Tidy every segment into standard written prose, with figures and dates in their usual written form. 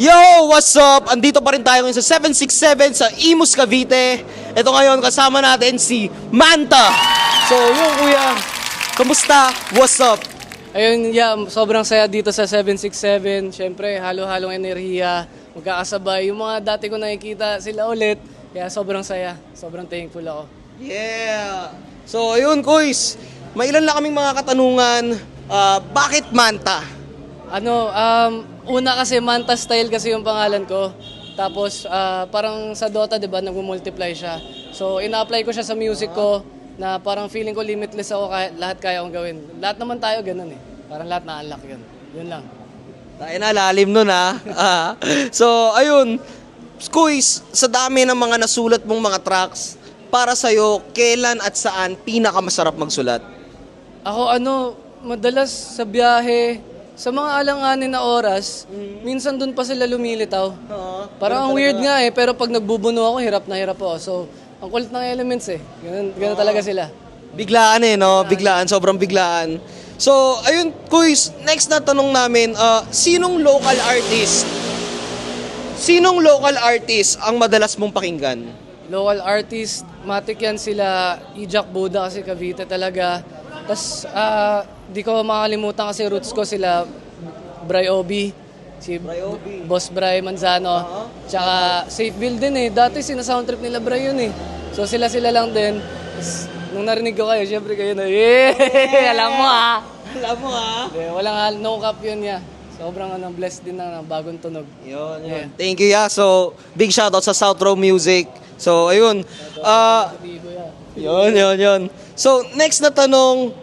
Yo! What's up? Andito pa rin tayo ngayon sa 767 sa Imus, Cavite. Ito ngayon, kasama natin si Manta. So, yung kuya, kamusta? What's up? Ayun, yeah, sobrang saya dito sa 767. Siyempre, halo-halong enerhiya, magkakasabay. Yung mga dati ko nakikita sila ulit, kaya sobrang saya. Sobrang thankful ako. Yeah! So, ayun, kuys. May ilan lang kaming mga katanungan. Bakit Manta? Una kasi Manta Style kasi yung pangalan ko. Tapos parang sa Dota, 'di ba, nagmo-multiply siya. So ina-apply ko siya sa music ko na parang feeling ko limitless ako, lahat kaya kong gawin. Lahat naman tayo ganun eh. Parang lahat na-unlock 'yun. 'Yun lang. Tayo na, lalim nun ha. So, ayun. Kuys, sa dami ng mga nasulat mong mga tracks, para sa'yo, kailan at saan pinakamasarap magsulat? Ako madalas sa biyahe, sa mga alanganin na oras, minsan dun pa sila lumilitaw. Parang ang weird nga eh, pero pag nagbubuno ako, hirap na hirap ako. So, ang kulit ng elements eh. Ganun talaga sila. Biglaan eh, no? Biglaan, sobrang biglaan. So, ayun, Kuys, next na tanong namin, sinong local artist ang madalas mong pakinggan? Local artist, matik yan sila, Ijak Buda kasi Cavite talaga. Tapos, di ko makalimutan kasi roots ko sila, Bray Obi, si Boss Bray Manzano, tsaka Safe Build din eh. Dati sina-soundtrip nila Bray yun eh. So sila lang din. Tapos, nung narinig ko kayo, syempre kayo na, alam mo ah. Alam mo ha? Walang no cap yun niya. Sobrang blessed din na bagong tunog. Yun. Yeah. Thank you, ya. So, big shoutout sa South Row Music. So, ayun. Yun. So, next na tanong,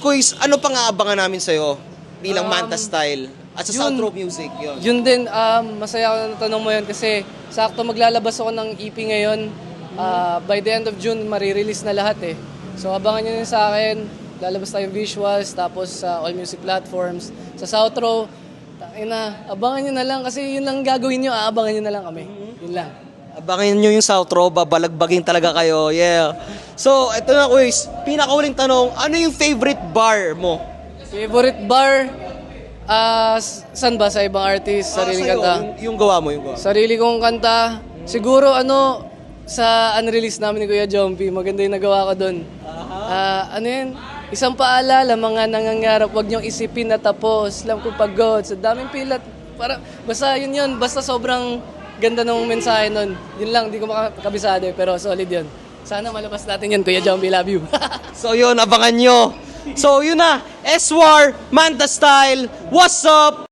Kuys, ano pang aabangan namin sa'yo bilang Manta Style at sa South Row Music? Yun din, masaya ako na tanong mo yun kasi sakto maglalabas ako ng EP ngayon. By the end of June, marirelease na lahat eh. So, abangan nyo yun sa akin. Lalabas tayong visuals, tapos sa all music platforms. Sa South Row, abangan nyo na lang kasi yun lang gagawin nyo, aabangan nyo na lang kami. Yun lang. Abangan nyo yung South Row, babalagbagin talaga kayo. Yeah. So, ito na, Kuys. Pinakauling tanong, ano yung favorite bar mo? Favorite bar? Saan ba? Sa ibang artist? Sariling Sa'yo, kanta? yung gawa mo. Sarili kong kanta? Siguro sa unreleased namin ni Kuya Jompy, maganda yung nagawa ko doon. Isang paalala, mga nangangarap, huwag niyong isipin na tapos. Alam ko pagod, sa daming pilat. Basta yun, basta sobrang ganda ng mensahe nun. Yun lang, di ko makakabisado pero solid yun. Sana malabas natin yun, Kuya Jompy, love you. So, yun, abangan nyo. So, yun na. S-War, Manta Style, what's up?